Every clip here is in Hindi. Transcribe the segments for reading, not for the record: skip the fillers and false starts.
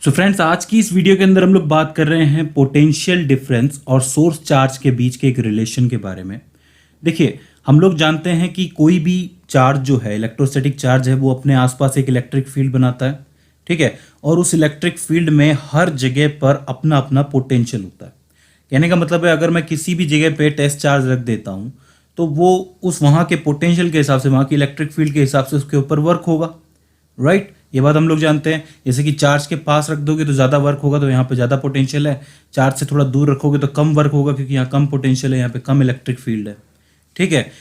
सो फ्रेंड्स, आज की इस वीडियो के अंदर हम लोग बात कर रहे हैं पोटेंशियल डिफरेंस और सोर्स चार्ज के बीच के एक रिलेशन के बारे में। देखिए, हम लोग जानते हैं कि कोई भी चार्ज जो है, इलेक्ट्रोस्टैटिक चार्ज है, वो अपने आसपास एक इलेक्ट्रिक फील्ड बनाता है। ठीक है। और उस इलेक्ट्रिक फील्ड में हर जगह पर अपना अपना पोटेंशियल होता है। कहने का मतलब है, अगर मैं किसी भी जगह पे टेस्ट चार्ज रख देता हूँ तो वो उस वहाँ के पोटेंशियल के हिसाब से, वहाँ की इलेक्ट्रिक फील्ड के हिसाब से उसके ऊपर वर्क होगा। राइट। ये बात हम लोग जानते हैं। जैसे कि चार्ज के पास रख दोगे तो ज़्यादा वर्क होगा, तो यहाँ पे ज़्यादा पोटेंशियल है। चार्ज से थोड़ा दूर रखोगे तो कम वर्क होगा, क्योंकि यहाँ कम पोटेंशियल है, यहाँ पे कम इलेक्ट्रिक फील्ड है। ठीक है।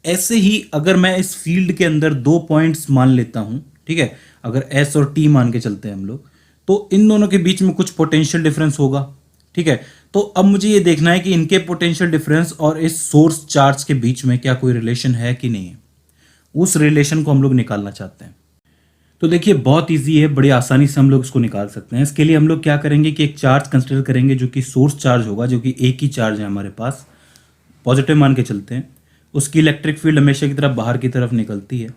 ऐसे ही अगर मैं इस फील्ड के अंदर दो पॉइंट्स मान लेता हूँ, ठीक है, अगर एस और टी मान के चलते हैं हम लोग, तो इन दोनों के बीच में कुछ पोटेंशियल डिफरेंस होगा। ठीक है। तो अब मुझे ये देखना है कि इनके पोटेंशियल डिफरेंस और इस सोर्स चार्ज के बीच में क्या कोई रिलेशन है कि नहीं है। उस रिलेशन को हम लोग निकालना चाहते हैं। तो देखिए, बहुत इजी है, बड़ी आसानी से हम लोग इसको निकाल सकते हैं। इसके लिए हम लोग क्या करेंगे कि एक चार्ज कंसिडर करेंगे जो कि सोर्स चार्ज होगा, जो कि एक ही चार्ज है हमारे पास, पॉजिटिव मान के चलते हैं। उसकी इलेक्ट्रिक फील्ड हमेशा की तरफ बाहर की तरफ निकलती है।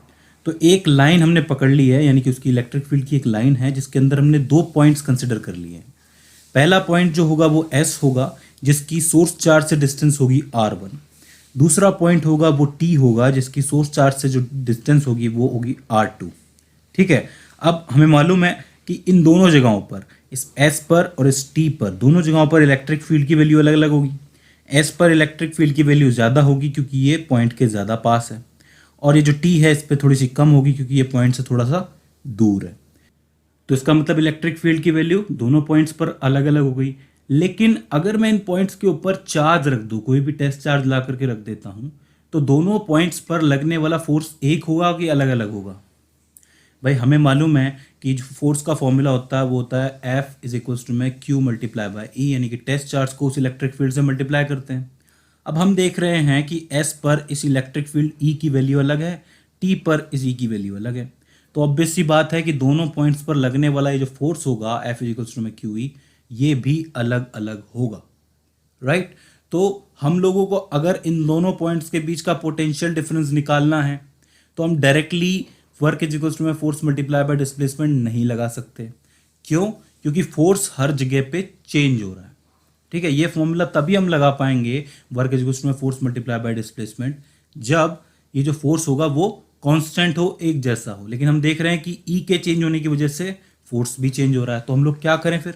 तो एक लाइन हमने पकड़ ली है, यानी कि उसकी इलेक्ट्रिक फील्ड की एक लाइन है जिसके अंदर हमने दो पॉइंट्स कंसिडर कर लिए हैं। पहला पॉइंट जो होगा वो एस होगा, जिसकी सोर्स चार्ज से डिस्टेंस होगी R1। दूसरा पॉइंट होगा वो टी होगा, जिसकी सोर्स चार्ज से जो डिस्टेंस होगी वो होगी R2। ठीक है। अब हमें मालूम है कि इन दोनों जगहों पर, इस एस पर और इस टी पर, दोनों जगहों पर इलेक्ट्रिक फील्ड की वैल्यू अलग अलग होगी। एस पर इलेक्ट्रिक फील्ड की वैल्यू ज़्यादा होगी क्योंकि ये पॉइंट के ज़्यादा पास है, और ये जो टी है इस पर थोड़ी सी कम होगी क्योंकि ये पॉइंट से थोड़ा सा दूर है। तो इसका मतलब इलेक्ट्रिक फील्ड की वैल्यू दोनों पॉइंट्स पर अलग अलग हो गई। लेकिन अगर मैं इन पॉइंट्स के ऊपर चार्ज रख दूँ, कोई भी टेस्ट चार्ज ला करके रख देता हूँ, तो दोनों पॉइंट्स पर लगने वाला फोर्स एक होगा कि अलग अलग होगा। भाई, हमें मालूम है कि जो फोर्स का फॉर्मूला होता है वो होता है एफ इज इक्वल्स टू में क्यू मल्टीप्लाई बाय ई, यानी कि टेस्ट चार्ज को उस इलेक्ट्रिक फील्ड से मल्टीप्लाई करते हैं। अब हम देख रहे हैं कि एस पर इस इलेक्ट्रिक फील्ड ई की वैल्यू अलग है, टी पर इस ई की वैल्यू अलग है। तो ऑब्वियस सी बात है कि दोनों पॉइंट्स पर लगने वाला ये जो फोर्स होगा एफ इज इक्वल्स टू में क्यू ई, ये भी अलग अलग होगा। राइट। तो हम लोगों को अगर इन दोनों पॉइंट्स के बीच का पोटेंशियल डिफरेंस निकालना है तो हम directly work is equals to में फोर्स मल्टीप्लाई बाय डिस्प्लेसमेंट नहीं लगा सकते। क्यों? क्योंकि फोर्स हर जगह पे चेंज हो रहा है। ठीक है। ये फॉर्मूला तभी हम लगा पाएंगे, वर्क इज इक्वल्स टू में फोर्स मल्टीप्लाई बाय डिस्प्लेसमेंट, जब ये जो फोर्स होगा वो कांस्टेंट हो, एक जैसा हो। लेकिन हम देख रहे हैं कि ई के चेंज होने की वजह से फोर्स भी चेंज हो रहा है। तो हम लोग क्या करें फिर?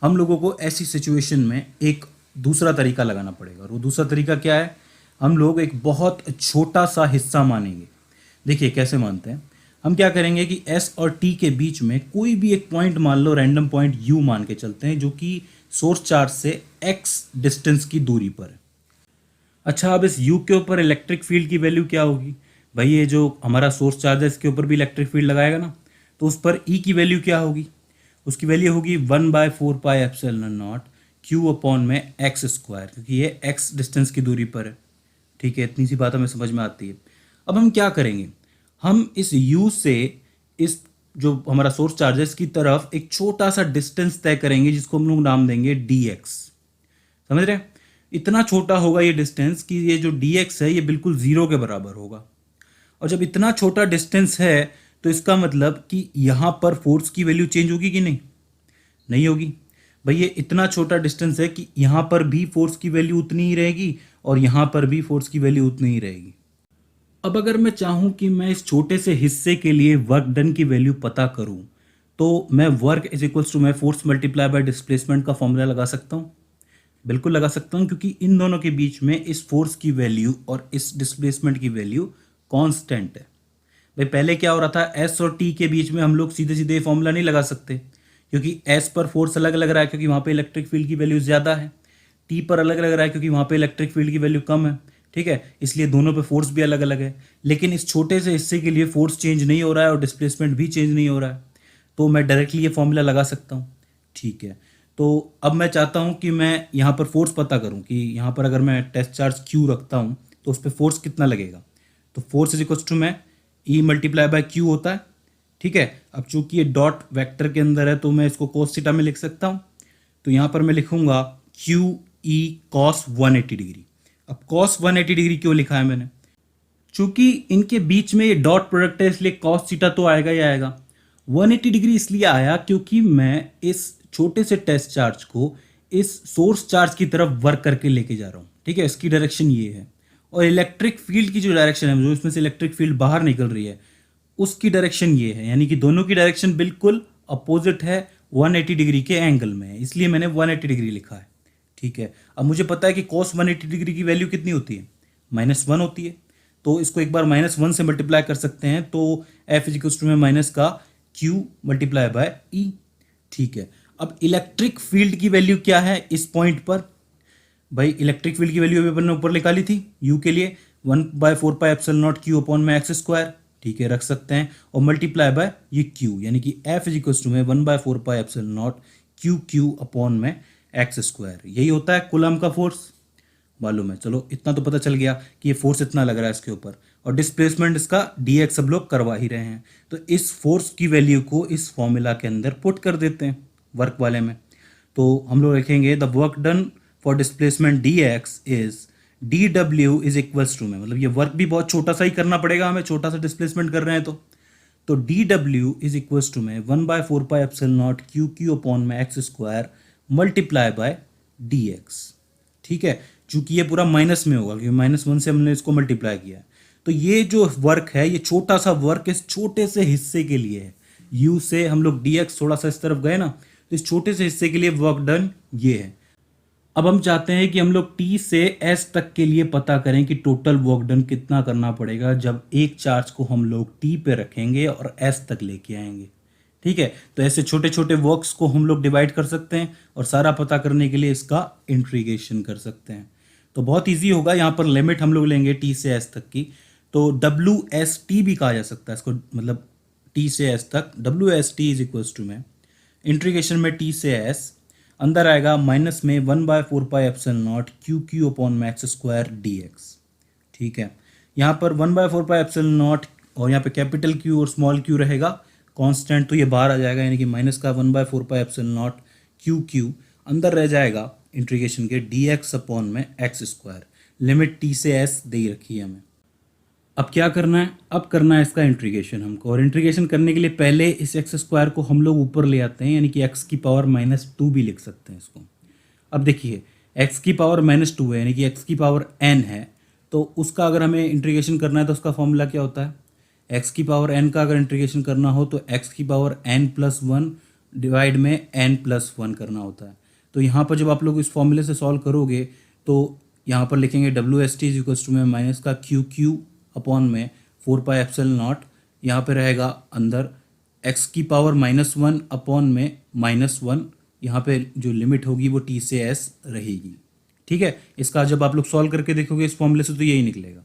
हम लोगों को ऐसी सिचुएशन में एक दूसरा तरीका लगाना पड़ेगा, और वो दूसरा तरीका क्या है? हम लोग एक बहुत छोटा सा हिस्सा मानेंगे। देखिए कैसे मानते हैं। हम क्या करेंगे कि एस और टी के बीच में कोई भी एक पॉइंट मान लो, रैंडम पॉइंट यू मान के चलते हैं, जो कि सोर्स चार्ज से एक्स डिस्टेंस की दूरी पर है। अच्छा, अब इस यू के ऊपर इलेक्ट्रिक फील्ड की वैल्यू क्या होगी? भाई, ये जो हमारा सोर्स चार्ज है इसके ऊपर भी इलेक्ट्रिक फील्ड लगाएगा ना, तो उस पर ई की वैल्यू क्या होगी? उसकी वैल्यू होगी 1/4πε0 क्यू अपॉन में एक्स स्क्वायर, क्योंकि ये एक्स डिस्टेंस की दूरी पर है। ठीक है, इतनी सी बात हमें समझ में आती है। अब हम क्या करेंगे? हम इस u से इस जो हमारा सोर्स चार्ज है इसकी तरफ एक छोटा सा डिस्टेंस तय करेंगे, जिसको हम लोग नाम देंगे dx। समझ रहे हैं? इतना छोटा होगा ये डिस्टेंस कि ये जो dx है ये बिल्कुल जीरो के बराबर होगा। और जब इतना छोटा डिस्टेंस है तो इसका मतलब कि यहां पर फोर्स की वैल्यू चेंज होगी कि नहीं? नहीं होगी। भाई, ये इतना छोटा डिस्टेंस है कि यहां पर भी फोर्स की वैल्यू उतनी ही रहेगी और यहां पर भी फोर्स की वैल्यू उतनी ही रहेगी। अब अगर मैं चाहूं कि मैं इस छोटे से हिस्से के लिए वर्क डन की वैल्यू पता करूं, तो मैं वर्क इज इक्वल्स टू मैं फोर्स मल्टीप्लाई बाय डिस्प्लेसमेंट का फॉर्मूला लगा सकता हूं। बिल्कुल लगा सकता हूं, क्योंकि इन दोनों के बीच में इस फोर्स की वैल्यू और इस डिस्प्लेसमेंट की वैल्यू कांस्टेंट है। भाई, पहले क्या हो रहा था? एस और टी के बीच में हम लोग सीधे सीधे फॉर्मूला नहीं लगा सकते, क्योंकि एस पर फोर्स अलग लग रहा है क्योंकि वहाँ पे इलेक्ट्रिक फील्ड की वैल्यू ज़्यादा है, टी पर अलग लग रहा है क्योंकि वहाँ पे इलेक्ट्रिक फील्ड की वैल्यू कम है। ठीक है, इसलिए दोनों पे फोर्स भी अलग अलग है। लेकिन इस छोटे से हिस्से के लिए फोर्स चेंज नहीं हो रहा है और डिस्प्लेसमेंट भी चेंज नहीं हो रहा है, तो मैं डायरेक्टली ये फॉर्मूला लगा सकता हूँ। ठीक है। तो अब मैं चाहता हूँ कि मैं यहाँ पर फोर्स पता करूँ कि यहाँ पर अगर मैं टेस्ट चार्ज क्यू रखता हूँ तो उस पर फोर्स कितना लगेगा। तो फोर्स इज इक्वल्स टू में ई मल्टीप्लाई बाय क्यू होता है। ठीक है। अब चूंकि ये डॉट वेक्टर के अंदर है तो मैं इसको cos थीटा में लिख सकता हूँ। तो यहाँ पर मैं लिखूंगा क्यू ई कॉस 180 डिग्री। अब cos 180 डिग्री क्यों लिखा है मैंने? चूंकि इनके बीच में ये डॉट प्रोडक्ट है, इसलिए cos थीटा तो आएगा ही आएगा। 180 डिग्री इसलिए आया क्योंकि मैं इस छोटे से टेस्ट चार्ज को इस सोर्स चार्ज की तरफ वर्क करके लेके जा रहा हूँ, ठीक है। इसकी डायरेक्शन ये है, और इलेक्ट्रिक फील्ड की जो डायरेक्शन है, जो इसमें से इलेक्ट्रिक फील्ड बाहर निकल रही है, उसकी डायरेक्शन ये है, यानी कि दोनों की डायरेक्शन बिल्कुल अपोजिट है, 180 डिग्री के एंगल में है, इसलिए मैंने 180 डिग्री लिखा है, ठीक है। अब मुझे पता है कि cos 180 डिग्री की वैल्यू कितनी होती है, -1 होती है, तो इसको एक बार -1 से मल्टीप्लाई कर सकते हैं, तो एफ इजिकल्स टू में माइनस का क्यू मल्टीप्लाई बाय ई, ठीक है। अब इलेक्ट्रिक फील्ड की वैल्यू क्या है इस पॉइंट पर, भाई इलेक्ट्रिक फील्ड की वैल्यू अभी अपन ने ऊपर निकाली थी यू के लिए, 1/4πε0 क्यू अपॉन में एक्स स्क्वायर, ठीक है, रख सकते हैं, और मल्टीप्लाई बाय ये क्यू, यानी कि एफ इजिकल्स टू में 1/4πε0 क्यू अपॉन में एक्स स्क्वायर, यही होता है कूलम का फोर्स, मालूम है। चलो इतना तो पता चल गया कि ये फोर्स इतना लग रहा है इसके ऊपर, और डिस्प्लेसमेंट इसका dx सब लोग करवा ही रहे हैं, तो इस फोर्स की वैल्यू को इस फॉर्मूला के अंदर पुट कर देते हैं वर्क वाले में। तो हम लोग लिखेंगे the work done for displacement dx is dw is equals to में, मतलब ये वर्क भी बहुत छोटा सा ही करना पड़ेगा हमें, छोटा सा डिस्प्लेसमेंट कर रहे हैं तो dw इज इक्वल्स टू में 1/4πε0 क्यू अपॉन में x square multiply by dx, ठीक है। चूंकि ये पूरा माइनस में होगा क्योंकि -1 से हमने इसको मल्टीप्लाई किया है, तो ये जो वर्क है, ये छोटा सा वर्क इस छोटे से हिस्से के लिए है, u से हम लोग dx थोड़ा सा इस तरफ गए ना, तो इस छोटे से हिस्से के लिए वर्क डन ये है। अब हम चाहते हैं कि हम लोग t से s तक के लिए पता करें कि टोटल वर्क डन कितना करना पड़ेगा जब एक चार्ज को हम लोग t पे रखेंगे और s तक लेके आएंगे, ठीक है। तो ऐसे छोटे छोटे वर्क्स को हम लोग डिवाइड कर सकते हैं और सारा पता करने के लिए इसका इंटीग्रेशन कर सकते हैं, तो बहुत इजी होगा। यहाँ पर लिमिट हम लोग लेंगे t से s तक की, तो WST भी कहा जा सकता है इसको, मतलब t से s तक WST इज इक्वल्स टू में इंटीग्रेशन में t से s अंदर आएगा माइनस में 1/4πε0 क्यू अपॉन में एक्स स्क्वायर dx, ठीक है। यहाँ पर 1/4πε0 और यहाँ पे कैपिटल Q और स्मॉल q रहेगा कांस्टेंट, तो ये बाहर आ जाएगा, यानी कि माइनस का 1/4πε0 क्यू अंदर रह जाएगा इंटीग्रेशन के dx अपॉन में एक्स स्क्वायर, लिमिट t से s दे ही रखी है हमें। अब क्या करना है, अब करना है इसका इंटीग्रेशन हमको, और इंटीग्रेशन करने के लिए पहले इस एक्स स्क्वायर को हम लोग ऊपर ले आते हैं, यानी कि x की पावर -2 भी लिख सकते हैं इसको। अब देखिए x की पावर -2 है, यानी कि x की पावर n है, तो उसका अगर हमें इंटीग्रेशन करना है तो उसका फॉर्मूला क्या होता है, x की पावर n का अगर इंटीग्रेशन करना हो तो x की पावर n+1 डिवाइड में n+1 करना होता है। तो यहाँ पर जब आप लोग इस फॉर्मूले से सॉल्व करोगे तो यहाँ पर लिखेंगे WST इज इक्वल्स टू में माइनस का क्यू अपॉन में 4πε0, यहाँ पे रहेगा अंदर x की पावर -1 अपॉन में -1, यहाँ पे जो लिमिट होगी वो t से s रहेगी, ठीक है। इसका जब आप लोग सॉल्व करके देखोगे इस फॉर्मूले से तो यही निकलेगा।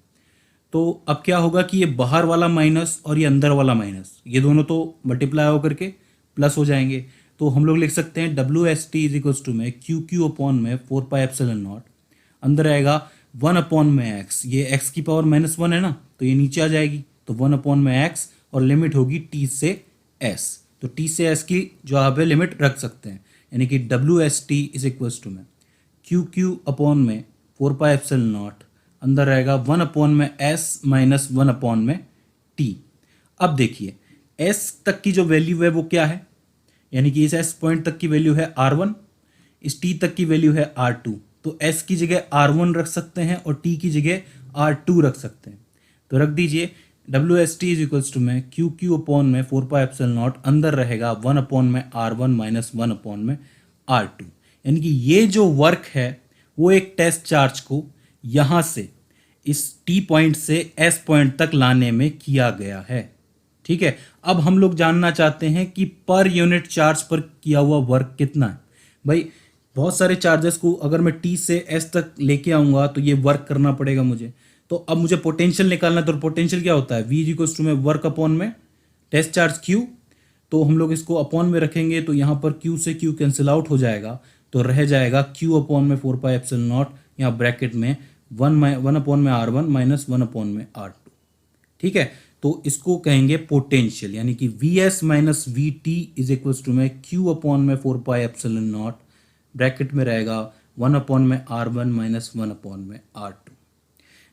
तो अब क्या होगा कि ये बाहर वाला माइनस और ये अंदर वाला माइनस, ये दोनों तो मल्टीप्लाई होकर के प्लस हो जाएंगे, तो हम लोग लिख सकते हैं WST इज इक्वल्स टू में क्यू अपॉन में 4πε0, अंदर आएगा 1 अपॉन में x, ये x की पावर -1 है ना, तो ये नीचे आ जाएगी, तो 1 अपॉन में x और लिमिट होगी t से s, तो t से s की जो आप लिमिट रख सकते हैं, यानी कि WST इज इक्वल्स टू में क्यू अपॉन में 4πε0, अंदर रहेगा 1 अपॉन में s माइनस 1 अपॉन में t। अब देखिए s तक की जो वैल्यू है वो क्या है, यानी कि इस s पॉइंट तक की वैल्यू है R1, इस t तक की वैल्यू है R2, तो s की जगह R1 रख सकते हैं और t की जगह R2 रख सकते हैं, तो रख दीजिए WST इज इक्वल्स टू में क्यू अपॉन में 4πε0, अंदर रहेगा 1 अपॉन में R1 माइनस 1 अपॉन में R2, यानी कि ये जो वर्क है वो एक टेस्ट चार्ज को यहाँ से इस T पॉइंट से S पॉइंट तक लाने में किया गया है, ठीक है। अब हम लोग जानना चाहते हैं कि पर यूनिट चार्ज पर किया हुआ वर्क कितना है। भाई बहुत सारे चार्जेस को अगर मैं T से S तक लेके आऊँगा तो ये वर्क करना पड़ेगा मुझे, तो अब मुझे पोटेंशियल निकालना है, तो पोटेंशियल क्या होता है, V इज इक्वल्स टू में वर्क अपॉन में टेस्ट चार्ज Q, तो हम लोग इसको अपॉन में रखेंगे तो यहाँ पर Q से Q कैंसिल आउट हो जाएगा, तो रह जाएगा Q अपॉन में 4πε0, यहाँ ब्रैकेट में 1 अपॉन में R1 माइनस 1 अपॉन में R2, ठीक है। तो इसको कहेंगे पोटेंशियल, यानी कि Vs minus VT is equals to में Q अपॉन में 4πε0, ब्रैकेट में रहेगा 1 अपॉन में R1 माइनस 1 अपॉन में R2।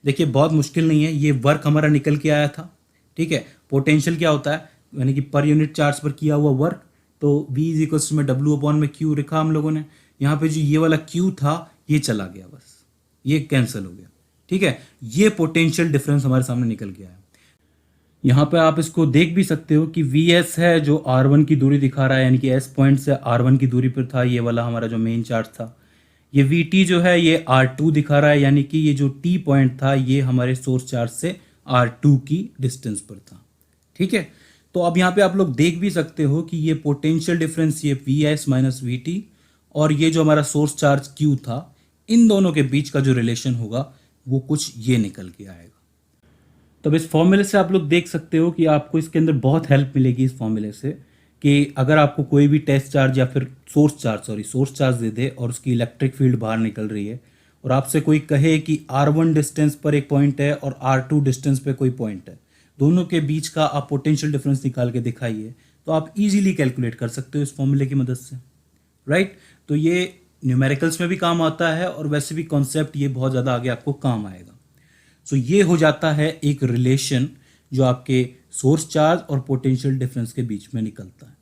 देखिए बहुत मुश्किल नहीं है, ये वर्क हमारा निकल के आया था, ठीक है। पोटेंशियल क्या होता है, यानी कि पर यूनिट चार्ज पर किया हुआ वर्क, तो V इज इक्वल्स में W/Q लिखा हम लोगों ने। यहाँ पे जो ये वाला Q था ये चला गया, बस ये कैंसिल हो गया, ठीक है। ये पोटेंशियल डिफरेंस हमारे सामने निकल गया है। यहाँ पे आप इसको देख भी सकते हो कि Vs है जो R1 की दूरी दिखा रहा है, यानी कि S पॉइंट से R1 की दूरी पर था ये वाला हमारा जो मेन चार्ज था। ये Vt जो है ये R2 दिखा रहा है, यानी कि ये जो T पॉइंट था ये हमारे सोर्स चार्ज से R2 की डिस्टेंस पर था, ठीक है। तो अब यहाँ पे आप लोग देख भी सकते हो कि ये पोटेंशियल डिफरेंस ये Vs माइनस Vt और ये जो हमारा सोर्स चार्ज Q था, इन दोनों के बीच का जो रिलेशन होगा वो कुछ ये निकल के आएगा। तब इस फॉर्मूले से आप लोग देख सकते हो कि आपको इसके अंदर बहुत हेल्प मिलेगी इस फॉर्मूले से, कि अगर आपको कोई भी टेस्ट चार्ज या फिर सोर्स चार्ज दे दे और उसकी इलेक्ट्रिक फील्ड बाहर निकल रही है और आपसे कोई कहे कि R1 डिस्टेंस पर एक पॉइंट है और R2 डिस्टेंस पे कोई पॉइंट है, दोनों के बीच का आप पोटेंशियल डिफरेंस निकाल के दिखाइए, तो आप इजीली कैलकुलेट कर सकते हो इस फॉर्मूले की मदद से, राइट। तो ये न्यूमेरिकल्स में भी काम आता है और वैसे भी कॉन्सेप्ट ये बहुत ज़्यादा आगे आपको काम आएगा। सो ये हो जाता है एक रिलेशन जो आपके सोर्स चार्ज और पोटेंशियल डिफरेंस के बीच में निकलता है।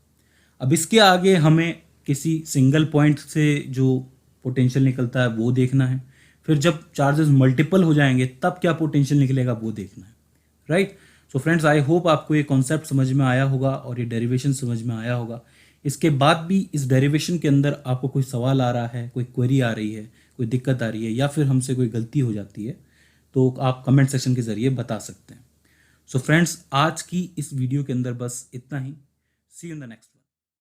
अब इसके आगे हमें किसी सिंगल पॉइंट से जो पोटेंशियल निकलता है वो देखना है, फिर जब चार्जेस मल्टीपल हो जाएंगे तब क्या पोटेंशियल निकलेगा वो देखना है, right. So friends, I hope आपको ये कॉन्सेप्ट समझ में आया होगा और ये डेरिवेशन समझ में आया होगा। इसके बाद भी इस डेरिवेशन के अंदर आपको कोई सवाल आ रहा है, कोई क्वेरी आ रही है, कोई दिक्कत आ रही है या फिर हमसे कोई गलती हो जाती है, तो आप कमेंट सेक्शन के ज़रिए बता सकते हैं। सो फ्रेंड्स, आज की इस वीडियो के अंदर बस इतना ही। सी यू इन द नेक्स्ट।